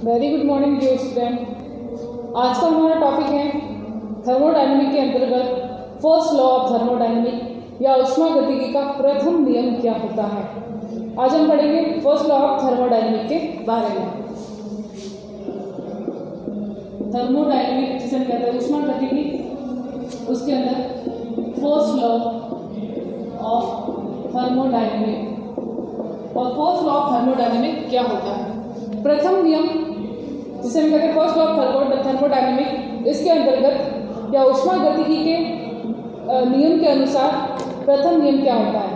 Very good morning dear student. आज का हमारा टॉपिक है थर्मोडायनेमिक के अंतर्गत फर्स्ट लॉ ऑफ थर्मोडायनेमिक या ऊष्मागतिकी का प्रथम नियम क्या होता है। आज हम पढ़ेंगे फर्स्ट लॉ ऑफ थर्मोडायनेमिक के बारे में। थर्मोडायनेमिक जिसे हम कहते हैं ऊष्मागतिकी, उसके अंदर फर्स्ट लॉ ऑफ थर्मोडायनेमिक और फर्स्ट लॉ ऑफ थर्मोडायनेमिक क्या होता है। प्रथम नियम जिसे हम कहते हैं फर्स्ट लॉ ऑफ थर्मोडायनेमिक, इसके अंतर्गत या ऊष्मागतिकी के नियम के अनुसार प्रथम नियम क्या होता है।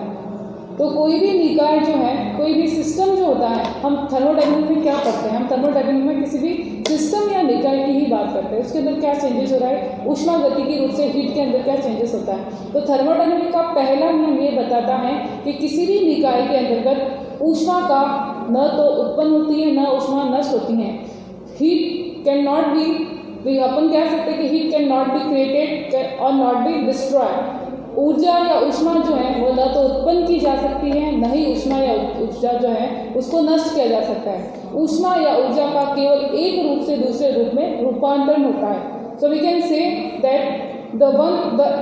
तो कोई भी निकाय जो है, कोई भी सिस्टम जो होता है, हम थर्मोडायनेमिक में क्या पढ़ते हैं, हम थर्मोडायनेमिक में किसी भी सिस्टम या निकाय की ही बात करते हैं। उसके अंदर क्या चेंजेस हो रहा है, ऊष्मागतिकी रूप से हीट के अंदर क्या चेंजेस होता है। तो थर्मोडायनेमिक का पहला नियम ये बताता है कि किसी भी निकाय के अंतर्गत ऊष्मा का न तो उत्पन्न होती है न ऊष्मा नष्ट होती है। हीट कैन नॉट बी, अपन कह सकते हैं कि heat can not be created और नॉट बी डिस्ट्रॉयड। ऊर्जा या ऊष्मा जो है वो न तो उत्पन्न की जा सकती है, न ही ऊष्मा या ऊर्जा जो है उसको नष्ट किया जा सकता है। ऊष्मा या ऊर्जा का केवल एक रूप से दूसरे रूप में रूपांतरण होता है। So we can say that the one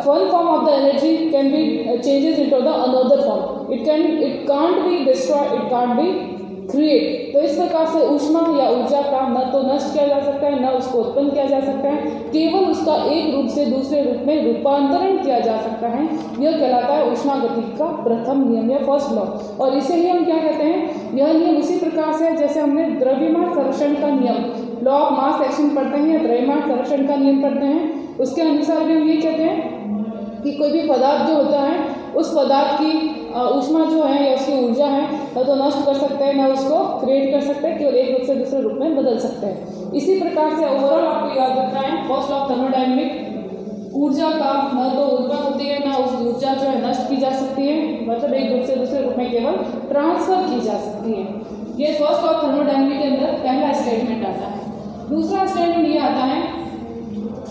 form of the energy can be changes into the another form. It can't be destroyed, it can't be create. तो इस प्रकार से ऊष्मा या ऊर्जा का न तो नष्ट किया जा सकता है, न उसको उत्पन्न किया जा सकता है, केवल उसका एक रूप से दूसरे रूप में रूपांतरण किया जा सकता है। यह कहलाता है ऊष्मागतिकी का प्रथम नियम या फर्स्ट लॉ। और इसे ही हम क्या कहते हैं, यह नियम उसी प्रकार से जैसे हमने द्रव्यमान संरक्षण का नियम, लॉ ऑफ मास एक्शन पढ़ते हैं या द्रव्यमान संरक्षण का नियम पढ़ते हैं, उसके अनुसार भी हम ये कहते हैं कि कोई भी पदार्थ जो होता है उस पदार्थ की ऊष्मा जो है या उसकी ऊर्जा है न तो नष्ट कर सकते हैं, न उसको क्रिएट कर सकते हैं, केवल एक रूप से दूसरे रूप में बदल सकते हैं। इसी प्रकार से ओवरऑल आपको याद रखना है फर्स्ट लॉ ऑफ थर्मोडायनेमिक, ऊर्जा का न तो उत्पन्न होती है न उस ऊर्जा जो है नष्ट की जा सकती है, मतलब एक रूप से दूसरे रूप में केवल ट्रांसफर की जा सकती है। ये फर्स्ट लॉ ऑफ थर्मोडायनेमिक के अंदर पहला स्टेटमेंट आता है। दूसरा स्टेटमेंट ये आता है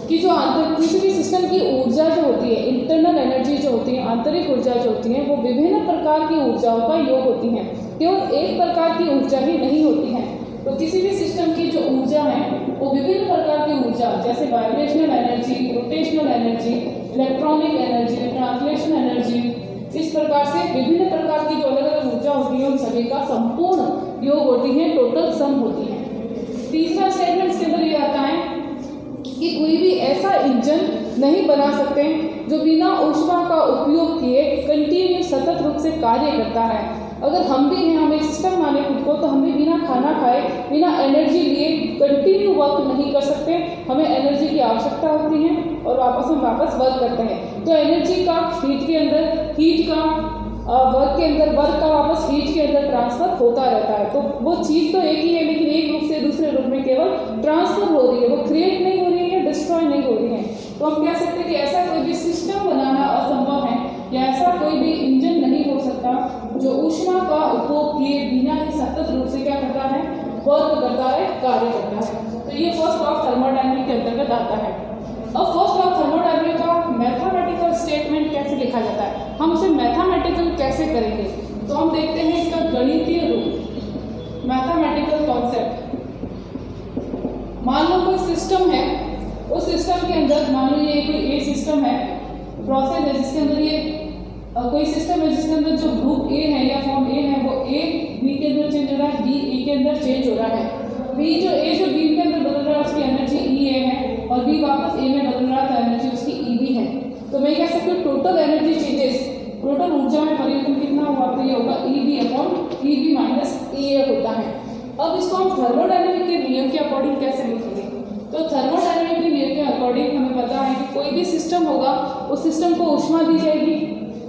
कि जो किसी भी सिस्टम की ऊर्जा जो होती है, इंटरनल एनर्जी जो होती है, आंतरिक ऊर्जा जो होती है, वो विभिन्न प्रकार की ऊर्जाओं का योग होती है, केवल एक प्रकार की ऊर्जा ही नहीं होती है। तो किसी भी सिस्टम की जो ऊर्जा है वो विभिन्न प्रकार की ऊर्जा, जैसे vibrational energy, rotational energy, electronic energy, translation energy, इस प्रकार से विभिन्न प्रकार की जो अलग अलग ऊर्जा होती है उन सभी का संपूर्ण योग होती है, टोटल सम होती है। तीसरा स्टेटमेंट इसके अंदर ये आता है कि कोई भी ऐसा इंजन नहीं बना सकते जो बिना ऊष्मा का उपयोग किए कंटिन्यू सतत रूप से कार्य करता है। अगर हम भी हैं, हम एक सिस्टम माने खुद को, तो हम भी बिना खाना खाए, बिना एनर्जी लिए कंटिन्यू वर्क नहीं कर सकते। हमें एनर्जी की आवश्यकता होती है और हम वापस वर्क करते हैं। तो एनर्जी का हीट के अंदर, हीट का वर्क के अंदर, वर्क का वापस हीट के अंदर ट्रांसफर होता रहता है। तो वो चीज़ तो एक ही है, लेकिन एक रूप से दूसरे रूप में केवल ट्रांसफर हो रही है, वो क्रिएट नहीं हो रही है, डिस्ट्रॉय नहीं हो रही है। तो हम कह सकते हैं कि ऐसा कोई भी सिस्टम बनाना असंभव है या ऐसा कोई भी इंजन नहीं हो सकता जो ऊष्मा का उपयोग किए बिना ही सतत रूप से क्या करता है, वर्क करता है, कार्य करता है। तो ये फर्स्ट लॉ ऑफ थर्मोडायनेमिक के अंतर्गत आता है। अब फर्स्ट लॉ ऑफ थर्मोडायनेमिक का मैथमेटिकल स्टेटमेंट कैसे लिखा जाता है, हम उसे मैथमेटिकल कैसे करेंगे, तो हम देखते हैं इसका गणितीय रूप, मैथमेटिकल कॉन्सेप्ट। मान लो कोई सिस्टम है, उस सिस्टम के अंदर मान लो ये कोई ए सिस्टम है, प्रोसेस है जिसके अंदर ये कोई सिस्टम है जिसके अंदर जो ग्रुप ए है या फॉर्म ए है वो ए बी के अंदर चेंज हो रहा है, बी ए के अंदर चेंज हो रहा है। बी जो ए जो बी के अंदर बदल रहा है उसकी एनर्जी ई ए है और बी वापस ए में बदल रहा है तो एनर्जी उसकी ई बी है। तो मैं कह सकती हूँ टोटल एनर्जी चेंजेस, टोटल ऊर्जा में परिवर्तन कितना हुआ, तो ये होगा E B upon E B minus A होता है। अब इसको हम थर्मोडायनेमिक के नियम के अकॉर्डिंग कैसे लिखेंगे, तो थर्मोडायनेमिक के नियम के अकॉर्डिंग हमें पता है कि कोई भी सिस्टम होगा, उस सिस्टम को ऊष्मा दी जाएगी,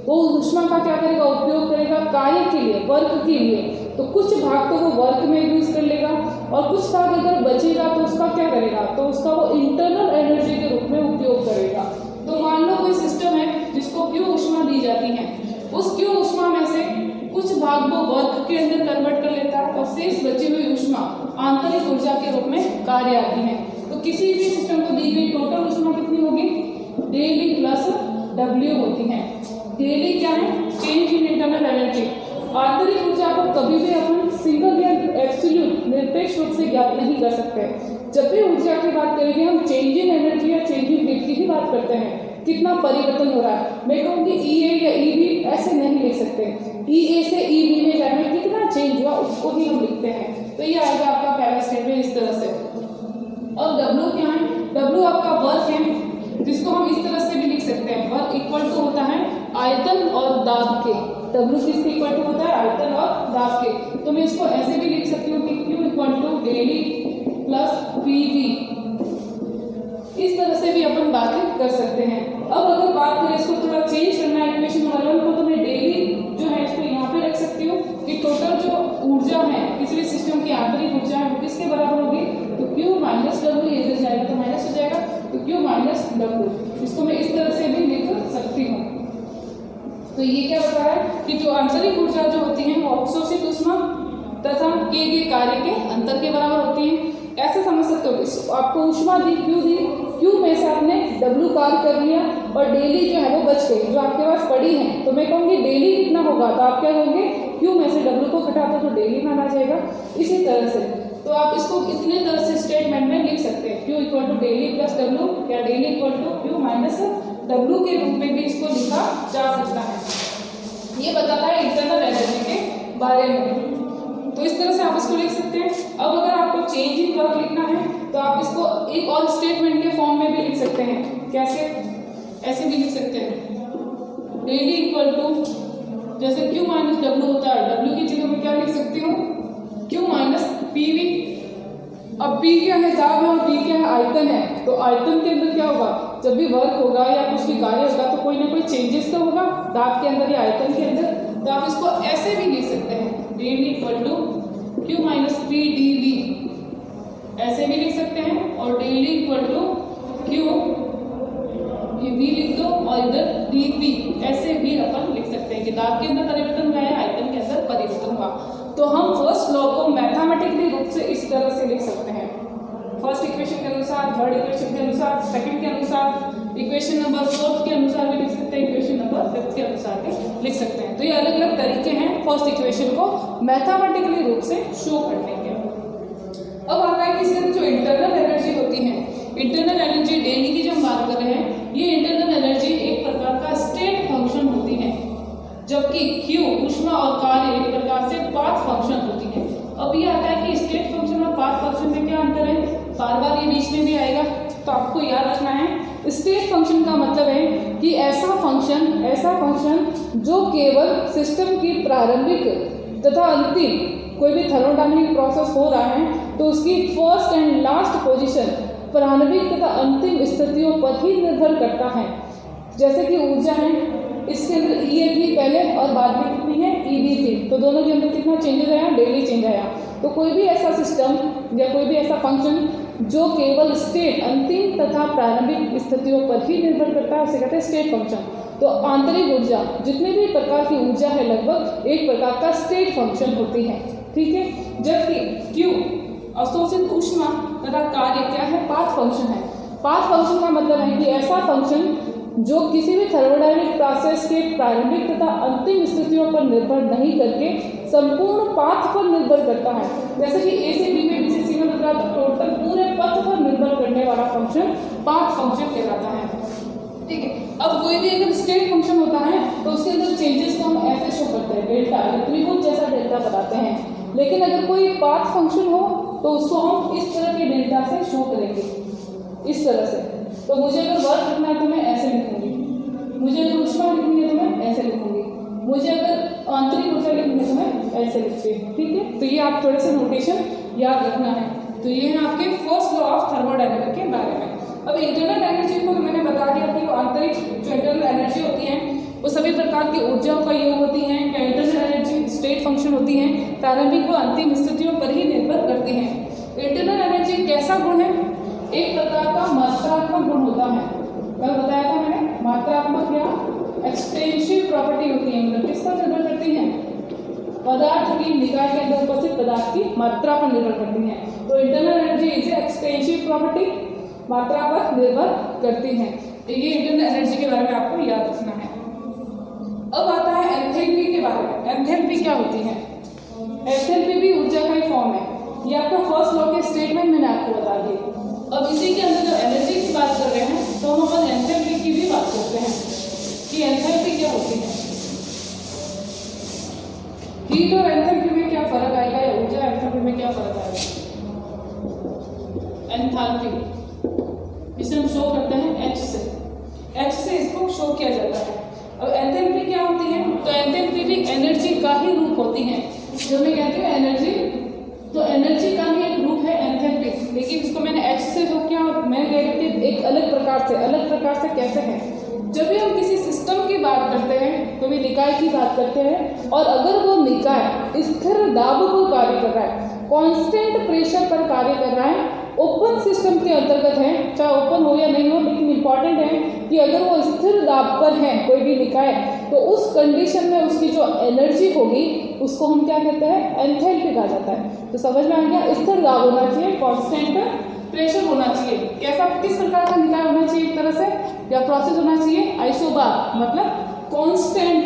वो ऊष्मा का क्या करेगा, उपयोग करेगा कार्य के लिए, वर्क के लिए। तो कुछ भाग तो वो वर्क में यूज कर लेगा और कुछ भाग अगर बचेगा तो उसका क्या करेगा, तो उसका वो इंटरनल एनर्जी के रूप में उपयोग करेगा। तो मान लो कोई सिस्टम है जिसको क्यू ऊष्मा दी जाती है, उस क्यू ऊष्मा में से कुछ भाग वो वर्क के अंदर कन्वर्ट कर लेता है और शेष बची हुई ऊष्मा आंतरिक ऊर्जा के रूप में कार्य आती है। तो किसी भी सिस्टम को दी गई टोटल ऊष्मा कितनी होगी, डेली प्लस डब्ल्यू होती है। डेली क्या है, चेंज इन इंटरनल एनर्जी। आंतरिक ऊर्जा को कभी भी अपन सिंगल या एब्सोल्यूट निरपेक्ष रूप से ज्ञात नहीं कर सकते। जब भी ऊर्जा की बात करेंगे हम चेंज इन एनर्जी या चेंज इन हीट की ही बात करते हैं, कितना परिवर्तन हो रहा है। मैं कहूँगी EA या EB ऐसे नहीं लिख सकते, EA से EB में जाने में कितना चेंज हुआ उसको ही हम लिखते हैं। तो ये आएगा आपका पहला स्टेटमेंट इस तरह से। अब W क्या है, W आपका वर्क है, जिसको हम इस तरह से भी लिख सकते हैं, वर्क इक्वल टू होता है आयतन और दाब के। W किसके इक्वल टू होता है, आयतन और दाब के। तो मैं इसको ऐसे भी लिख सकती हूँ कि Q equal to del U plus PV, इस तरह से भी अपन बातें कर सकते हैं। अब अगर बात करें इसको थोड़ा चेंज करना है इक्वेशन नंबर 1 को, तो मैं डेली जो है इसको यहाँ पे रख सकती हूँ कि टोटल जो ऊर्जा है किसी भी सिस्टम की आंतरिक ऊर्जा है वो किसके बराबर होगी, तो Q माइनस W, इधर जाएगा तो माइनस हो जाएगा, तो Q माइनस W, इसको मैं इस तरह से भी लिख सकती हूँ। तो ये क्या बता रहा है कि जो आंतरिक ऊर्जा जो होती है वो अवशोषित ऊष्मा तथा किए गए कार्य के अंतर के बराबर होती है। ऐसे समझ सकते हो, आपको ऊष्मा दी, Q में से आपने W कार्य कर लिया और डेली जो है वो बच गई, जो आपके पास पड़ी है। तो मैं कहूँगी डेली कितना होगा, तो आप क्या कहोगे, Q में से W को घटा दो तो डेली माना जाएगा। इसी तरह से तो आप इसको इतने तरह से स्टेटमेंट में लिख सकते हैं, Q equal to del U plus W या del U equal to Q minus W के रूप में भी इसको लिखा जा सकता है। ये बताता है इंटरनल एनर्जी के बारे में। तो इस तरह से आप इसको लिख सकते हैं। अब अगर आपको चेंज इन वर्क लिखना है तो आप इसको एक और स्टेटमेंट के फॉर्म में भी लिख सकते हैं। कैसे, ऐसे भी लिख सकते हैं, डेली इक्वल टू, जैसे Q माइनस W होता है, W की जगह में क्या लिख सकती हूँ, Q माइनस PV। अब P क्या है, दाब है, और V क्या है, आयतन है। तो आयतन के अंदर क्या होगा, जब भी वर्क होगा या कुछ भी कार्य होगा तो कोई ना कोई चेंजेस तो होगा दाब के अंदर या आयतन के अंदर। तो आप इसको ऐसे भी लिख सकते हैं, del U equal to Q minus PdV, ऐसे भी लिख सकते हैं, और डेली इक्वल टू Q, ये V लिख दो और इधर dP, ऐसे भी अपन लिख सकते हैं कि दाब के अंदर परिवर्तन हुआ है, आयतन के अंदर परिवर्तन हुआ। तो हम फर्स्ट लॉ को मैथमेटिकली रूप से इस तरह से लिख सकते हैं, फर्स्ट इक्वेशन के अनुसार, थर्ड इक्वेशन के अनुसार, सेकंड के अनुसार, इक्वेशन नंबर 4 के अनुसार भी लिख सकते हैं, इक्वेशन नंबर 5 के अनुसार भी लिख सकते हैं। तो ये अलग अलग तरीके हैं फर्स्ट इक्वेशन को मैथमेटिकली रूप से शो करने के। अब आता है कि इसके अंदर जो इंटरनल एनर्जी होती है, इंटरनल एनर्जी डेली की जो हम बात कर रहे हैं, ये इंटरनल एनर्जी एक प्रकार का स्टेट फंक्शन होती है, जबकि Q ऊष्मा और कार्य एक प्रकार से पाथ फंक्शन होती है। अब ये आता है कि स्टेट फंक्शन और पाथ फंक्शन में क्या अंतर है, बार बार ये बीच में भी आएगा, तो आपको याद रखना है। स्टेट फंक्शन का मतलब है कि ऐसा फंक्शन जो केवल सिस्टम की प्रारंभिक तथा अंतिम, कोई भी थर्मोडायनामिक प्रोसेस हो रहा है तो उसकी फर्स्ट एंड लास्ट पोजीशन प्रारंभिक तथा अंतिम स्थितियों पर ही निर्भर करता है। जैसे कि ऊर्जा है, इसके अंदर EA थी पहले और बाद में कितनी है, EB थी, तो दोनों के अंदर कितना चेंजेस आया, डेली चेंज आया। तो कोई भी ऐसा सिस्टम या कोई भी ऐसा फंक्शन जो केवल स्टेट, अंतिम तथा प्रारंभिक स्थितियों पर ही निर्भर करता है, उसे कहते हैं स्टेट फंक्शन। तो आंतरिक ऊर्जा, जितने भी प्रकार की ऊर्जा है, लगभग एक प्रकार का स्टेट फंक्शन होती है, ठीक है। जबकि Q अवशोषित ऊष्मा तथा कार्य क्या है, पाथ फंक्शन है। पाथ फंक्शन का मतलब है कि ऐसा फंक्शन जो किसी भी थर्मोडायनामिक प्रोसेस के प्रारंभिक तथा अंतिम स्थितियों पर निर्भर नहीं करके संपूर्ण पाथ पर निर्भर करता है। जैसे कि A से B में, B से C में बदला, तो टोटल पूरे पथ पर निर्भर करने वाला फंक्शन पाथ फंक्शन कहलाता है, ठीक है। अब कोई भी अगर स्टेट फंक्शन होता है तो उसके अंदर चेंजेस को हम ऐसे शो करते हैं, डेल्टा, त्रिभुज जैसा डेल्टा बताते हैं। लेकिन अगर कोई पाथ फंक्शन हो तो उसको हम इस तरह के डेल्टा से शो करेंगे, इस तरह से। तो मुझे अगर वर्क लिखना है तो मैं ऐसे लिखूंगी, मुझे अगर ऊष्मा लिखनी है तो मैं ऐसे लिखूंगी, मुझे अगर आंतरिक ऊर्जा लिखनी है तो मैं ऐसे लिखती हूँ, ठीक है। तो ये आप थोड़े से नोटेशन याद रखना है। तो ये है आपके फर्स्ट लॉ ऑफ थर्मोडायनामिक्स के बारे में। अब इंटरनल एनर्जी को मैंने बता दिया कि वो आंतरिक जो इंटरनल एनर्जी होती है वो सभी प्रकार की ऊर्जाओं का योग होती है। इंटरनल एनर्जी स्टेट फंक्शन होती है, प्रारंभिक व अंतिम स्थितियों पर ही निर्भर करती है। इंटरनल एनर्जी कैसा गुण है, एक प्रकार का मात्रात्मक गुण होता है। कल बताया था मैंने, मात्रात्मक या एक्सटेंसिव प्रॉपर्टी होती है, मतलब किस पर निर्भर करती है, पदार्थ की निकाय के अंदर उपस्थित पदार्थ की मात्रा पर निर्भर करती है। तो internal energy is extensive property, मात्रा पर निर्भर करती है। तो ये इंटरनल एनर्जी के बारे में आपको याद रखना है। अब आता है एंथैल्पी के बारे में। एंथैल्पी क्या होती है, एंथैल्पी भी ऊर्जा का ही फॉर्म है। ये आपका फर्स्ट लॉ के स्टेटमेंट मैंने आपको बता दी। अब इसी के अंदर जो एनर्जी की बात कर रहे हैं तो हम अपन एंथैल्पी की भी बात करते हैं कि एंथैल्पी क्या होती है। हीट और एंथैल्पी में क्या फर्क आएगा या ऊर्जा एंथैल्पी में क्या फर्क आएगा। एंथैल्पी इसे हम शो करते हैं एच से इसको शो किया जाता है। अब एंथैल्पी क्या होती है, तो एंथैल्पी भी एनर्जी का ही रूप होती है। जब मैं कहती हूँ एनर्जी, तो एनर्जी का ही एक रूप है एंथैल्पी, लेकिन इसको मैंने एच से शो किया और मैं कह रही थी एक अलग प्रकार से कैसे है। जब भी हम किसी सिस्टम की बात करते हैं, कभी निकाय की बात करते हैं, और अगर वो निकाय स्थिर दाब पर कार्य कर रहा है, कांस्टेंट प्रेशर पर कार्य कर रहा है, ओपन सिस्टम के अंतर्गत है, चाहे ओपन हो या नहीं हो, लेकिन इंपॉर्टेंट है कि अगर वो स्थिर दाब पर है कोई भी निकाय, तो उस कंडीशन में उसकी जो एनर्जी होगी उसको हम क्या कहते हैं, एंथैल्पी कहा जाता है। तो समझ में आ गया, स्थिर दाब होना चाहिए, कांस्टेंट प्रेशर होना चाहिए। कैसा, किस प्रकार का निकाय होना चाहिए, एक तरह से या प्रोसेस होना चाहिए, आइसोबार, मतलब कांस्टेंट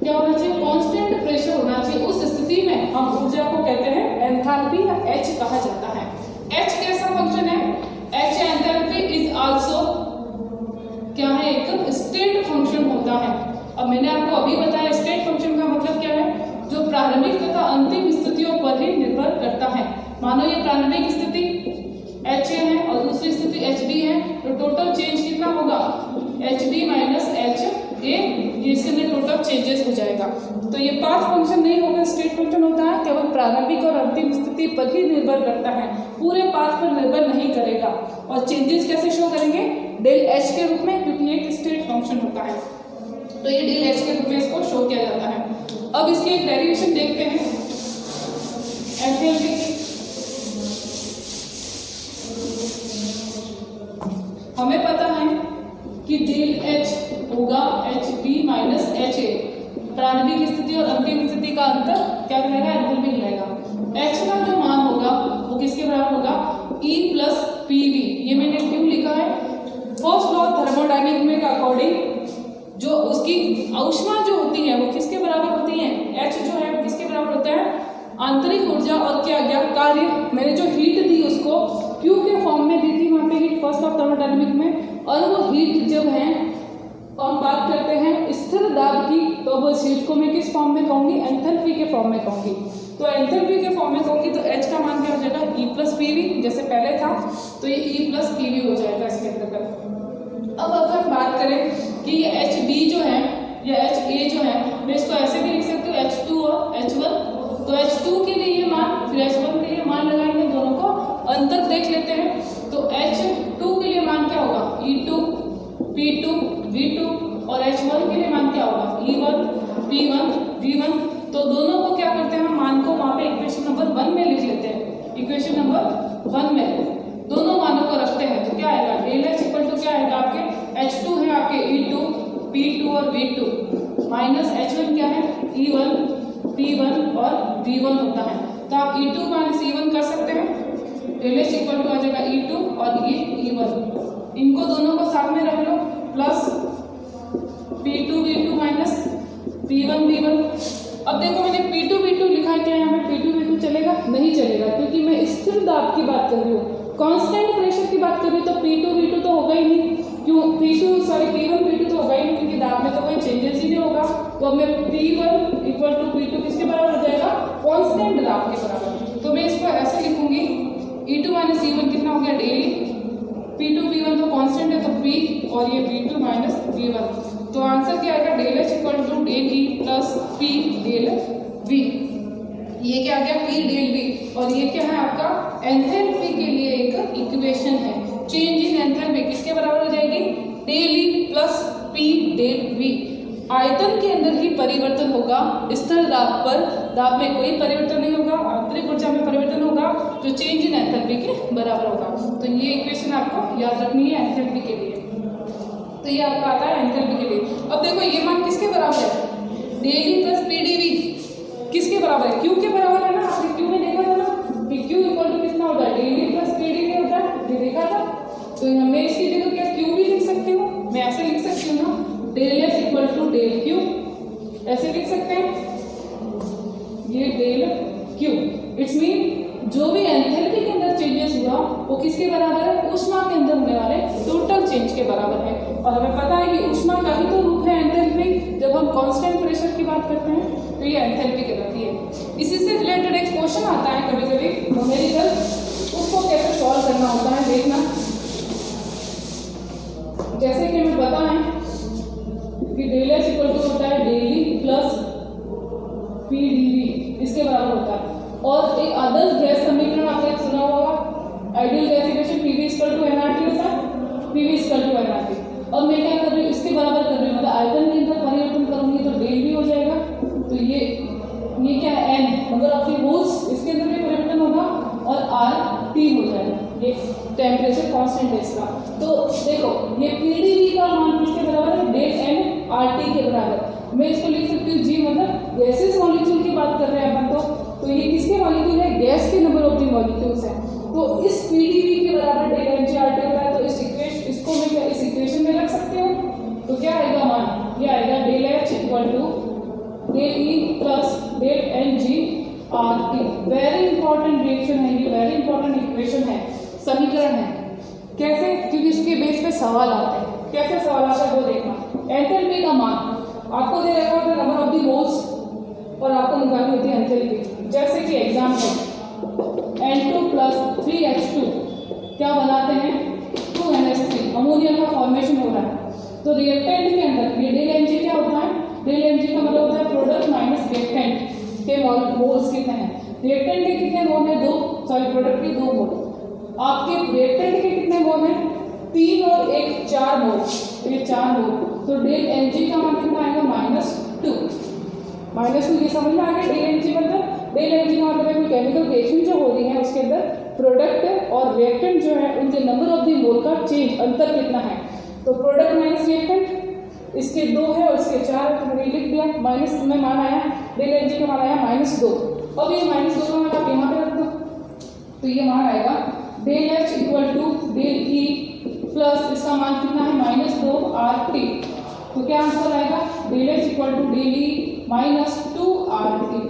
क्या होना चाहिए, कांस्टेंट प्रेशर होना चाहिए। उस स्थिति में हम ऊर्जा को कहते हैं एंथैल्पी या एच कहा जाता है। एच कैसा फंक्शन है, एच एंथैल्पी इज आल्सो क्या है, एक स्टेट फंक्शन होता है। अब मैंने आपको अभी बताया स्टेट फंक्शन का मतलब क्या है, जो प्रारंभिक तथा अंतिम स्थितियों पर ही निर्भर करता है। मानो ये प्रारंभिक स्थिति एच है और दूसरी स्थिति एच डी है, तो टोटल चेंज कितना होगा, एच डी माइनस एच ए, ये इसके अंदर टोटल चेंजेस हो जाएगा। तो ये पाथ फंक्शन नहीं होगा, स्टेट फंक्शन होता है, केवल प्रारंभिक और अंतिम स्थिति पर ही निर्भर करता है, पूरे पाथ पर निर्भर नहीं करेगा। और चेंजेस कैसे शो करेंगे, डेल एच के रूप में, क्योंकि ये एक स्टेट फंक्शन होता है, तो ये डेल एच के रूप में इसको शो किया जाता है। अब इसकी एक डेरिवेशन देखते हैं एंथैल्पी की। हमें पता है कि डेल एच होगा H B minus H A, प्रारंभिक स्थिति और अंतिम स्थिति का अंतर क्या कहलाएगा, एंथैल्पी कहलाएगा। एच का जो मान होगा वो किसके बराबर होगा, ई प्लस पी वी। ये मैंने क्यों लिखा है, फर्स्ट लॉ थर्मोडायनेमिक्स के अकॉर्डिंग जो उसकी ऊष्मा जो होती है वो किसके बराबर होती है, एच जो है वो किसके बराबर होता है, आंतरिक ऊर्जा और क्या गया कार्य। मैंने जो हीट दी उसको क्यू के फॉर्म में दी थी वहाँ पे हीट, फर्स्ट ऑफ थर्मोडायनेमिक्स में, और वो हीट जब है हम बात करते हैं स्थिर दाब की, तो वो हीट को मैं किस फॉर्म में कहूँगी, एंथैल्पी के फॉर्म में कहूँगी। तो एंथैल्पी के फॉर्म में कहूँगी तो एच का मान क्या हो जाएगा, ई प्लस पी वी, जैसे पहले था, तो ये ई प्लस पी वी हो जाएगा इसके अंतर्गत। अब अगर हम बात करें कि ये एच बी जो है या एच ए जो है, मैं इसको ऐसे भी लिख सकती हूँ एच टू और एच वन। तो एच टू के लिए ये मान, फिर एच वन के लिए मान लगाएंगे, दोनों को अंतर देख लेते हैं। तो एच टू के लिए मान क्या होगा, E two P two V two, और एच वन के लिए मान क्या होगा, E one P one V one. तो दोनों को क्या करते हैं, हम मान को वहाँ पे इक्वेशन नंबर 1 में लिख लेते हैं। इक्वेशन नंबर 1 में दोनों मानों को रखते हैं, तो क्या आएगा, डेल एच इक्वल टू क्या आएगा आपके, एच टू है आपके ई टू पी टू और V two, minus H one क्या है, ई वन पी वन और वी वन होता है। तो आप E two minus E one कर सकते हैं, डेल एच इक्वल टू आ जाएगा ई टू और ये ई वन, इनको दोनों को साथ में रख लो, plus P two V two minus P one V one. अब देखो मैंने पी टू वी टू लिखा है, क्या यहाँ पे पी टू वी टू चलेगा, नहीं चलेगा, क्योंकि मैं स्थिर दाब की बात कर रही हूँ, कांस्टेंट प्रेशर की बात कर रही हूँ, तो पी टू वी टू तो होगा ही नहीं, क्यों पी वन पी टू तो होगा ही नहीं, क्योंकि दाब में तो कोई चेंजेस ही नहीं होगा। तो अब मैं P one equal to P two किसके बराबर हो जाएगा, कांस्टेंट दाब के बराबर। तो मैं इसको ऐसे लिखूंगी, E two minus E one कितना हो गया, del U, P two P one तो कांस्टेंट है तो पी, और ये P two minus P one. तो आंसर क्या आएगा, del H equal to del E plus P del V. ये क्या आ गया, पी डेल वी, और ये क्या है आपका एंथैल्पी के लिए एक इक्वेशन है। चेंज इन एंथैल्पी किसके बराबर हो जाएगी, del E plus P del V. आयतन के अंदर ही परिवर्तन होगा, स्थिर दाब पर दाब में कोई परिवर्तन नहीं होगा, आंतरिक ऊर्जा में परिवर्तन होगा, जो चेंज इन एंथैल्पी के बराबर होगा। तो ये इक्वेशन आपको याद रखनी है एंथैल्पी के लिए। तो ये आपका आता है एंथैल्पी के लिए। अब देखो ये मान किसके बराबर है, del E plus P D V किसके बराबर है, क्यू के बराबर है ना। आपने क्यू में देखा था ना कि क्यू इक्वल टू कितना होता है, del E plus P D V होता है, ये देखा था। तो मैं इसकी जगह क्या क्यू भी लिख सकती हूँ, मैं ऐसे लिख सकती हूँ ना, del H equal to del Q, ऐसे लिख सकते हैं, ये डेल क्यू। इट्स मीन जो भी एंथैल्पी के अंदर चेंजेस हुआ वो किसके बराबर है, ऊष्मा के अंदर होने वाले टोटल चेंज के बराबर है। और हमें पता है कि ऊष्मा का ही तो रूप है एंथैल्पी। जब हम कांस्टेंट प्रेशर की बात करते हैं तो ये एंथैल्पी कहलाती है। इसी से रिलेटेड एक क्वेश्चन आता है कभी कभी न्यूमेरिकल, उसको कैसे सॉल्व करना होता है देखना। जैसे कि हमें पता है कि डेल एच इक्वल टू होता है del E plus P D V, इसके बराबर होता है। और एक आदर्श गैस समीकरण आपने सुना होगा, ideal gas equation PV equal to NRT होता है, पीवी इक्वल टू एनआरटी। अब मैं क्या कर रही हूँ, इसके बराबर कर रही हूँ, मतलब आयतन के अंदर परिवर्तन करूंगी तो डेल भी हो जाएगा। तो ये क्या है एन, मतलब अपनी मोल्स इसके अंदर भी परिवर्तन होगा और आर टी हो जाएगा, ये टेम्परेचर कांस्टेंट है इसका। तो देखो ये पीडीवी का मान किसके बराबर है, डेल एन आर टी के बराबर। मैं इसको लिख सकती हूँ जी, मतलब गैसेस मॉलिक्यूल की बात कर रहे हैं अपन तो ये किसके मॉलिक्यूल है, गैस के नंबर ऑफ द मॉलिक्यूल्स है। तो इस पीडीवी के बराबर del N G R T होता है। तो इसको मैं क्या इस इक्वेशन में रख सकती हूँ। तो क्या आएगा मान, ये आएगा del H equal to del E plus del N G R T. Very important reaction है ये, वेरी इंपॉर्टेंट इक्वेशन है, समीकरण है। कैसे, क्योंकि इसके बेस पे सवाल आते हैं। कैसे सवाल आता है वो देखना। एंथैल्पी का मान आपको दे रखा होता है नंबर ऑफ द मोल्स और आपको निकालनी होती है एंथैल्पी। जैसे कि एग्जाम्पल N2 प्लस 3H2 क्या बनाते हैं, 2NH3, अमोनिया का फॉर्मेशन हो रहा है। तो रिएक्टेंट के अंदर ये डेल एनजी क्या होता है, डेल एनजी का मतलब होता है प्रोडक्ट माइनस रिएक्टेंट के मोल्स कितने हैं। रिएक्टेंट के कितने मोल है, 2, सॉरी प्रोडक्ट के 2 मोल। आपके रिएक्टेंट के कितने मोल हैं, 3 और 1 4 मोल, ये 4 मोल। तो डेल एनजी का मान कितना आएगा, -2। -2 ये समझ में आ गया। डेल एनजी मतलब, डेल एनजी का मतलब है कोई केमिकल रिएक्शन जो हो रही है उसके अंदर प्रोडक्ट और रिएक्टेंट जो है उनके नंबर ऑफ द मोल का चेंज, अंतर कितना है। तो प्रोडक्ट माइनस रिएक्टेंट, इसके 2 है और इसके 4 है, तो मैंने लिख दिया। माइनस में मान आया, डेल एनजी का मान आया -2। अब ये -2 का मान आप यहाँ पे रख दो, तो ये मान आएगा del H equal to del E plus इसका मान कितना है, -2 आर टी। तो क्या आंसर आएगा, del H equal to del E -2 R T.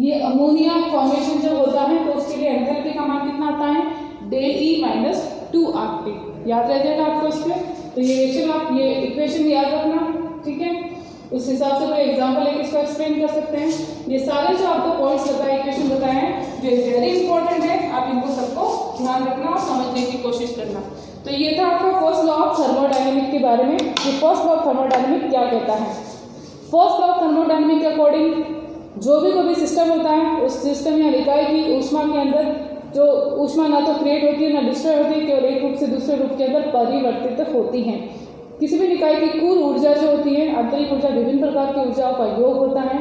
ये अमोनिया फॉर्मेशन जब होता है तो उसके लिए एंथैल्पी का मान कितना आता है, डेल ई -2 आर टी। याद रह जाएगा आपको इस पे। तो ये रिएक्शन आप ये इक्वेशन याद रखना, ठीक है। उस हिसाब से कोई एग्जांपल लेके इसको एक्सप्लेन कर सकते हैं। ये सारे जो आपको पॉइंट्स बताए, इक्वेशन बताए हैं, जो वेरी इंपॉर्टेंट है, आप इनको सबको ध्यान रखना और समझने की कोशिश करना। तो ये था आपका फर्स्ट लॉ ऑफ थर्मोडायनेमिक के बारे में। ये फर्स्ट लॉ ऑफ थर्मोडायनेमिक क्या कहता है। फर्स्ट लॉ ऑफ थर्मोडायनेमिक के अकॉर्डिंग जो भी कोई भी सिस्टम होता है, उस सिस्टम या इकाई की ऊष्मा के अंदर जो ऊष्मा ना तो क्रिएट होती है ना डिस्ट्रॉय होती है, केवल एक रूप से दूसरे रूप के अंदर परिवर्तित होती है। किसी भी निकाय की कुल ऊर्जा जो होती है, आंतरिक ऊर्जा, विभिन्न प्रकार की ऊर्जाओं का योग होता है।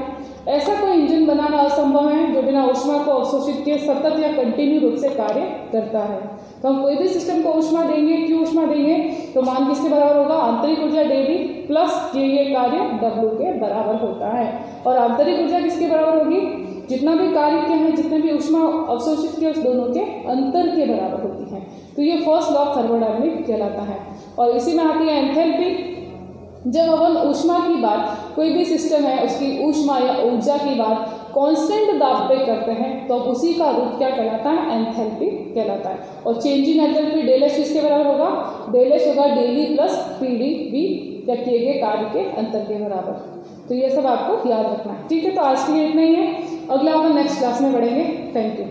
ऐसा कोई इंजन बनाना असंभव है जो बिना ऊष्मा को अवशोषित किए सतत या कंटिन्यू रूप से कार्य करता है। तो हम कोई भी सिस्टम को ऊष्मा देंगे, क्यों ऊष्मा देंगे, तो मान किसके बराबर होगा, आंतरिक ऊर्जा डेवी प्लस ये कार्य डब्ल्यू के बराबर होता है। और आंतरिक ऊर्जा किसके बराबर होगी, जितना भी कार्य किए हैं, जितने भी ऊष्मा अवशोषित किए, उस दोनों के अंतर के बराबर होती है। तो ये फर्स्ट लॉ ऑफ थर्मोडायनेमिक कहलाता है। और इसी में आती है एंथैल्पी। जब अपन ऊष्मा की बात, कोई भी सिस्टम है उसकी ऊष्मा या ऊर्जा की बात कांस्टेंट दाब पे करते हैं तो उसी का रूप क्या कहलाता है, एंथैल्पी कहलाता है। और चेंजिंग एंथैल्पी डेल एच किसके बराबर होगा, डेल एच होगा del E plus P D V या किए गए कार्य के अंतर के बराबर। तो ये सब आपको याद रखना है, ठीक है। तो आज के लिए इतना ही है, अगला अपन नेक्स्ट क्लास में बढ़ेंगे। Thank you.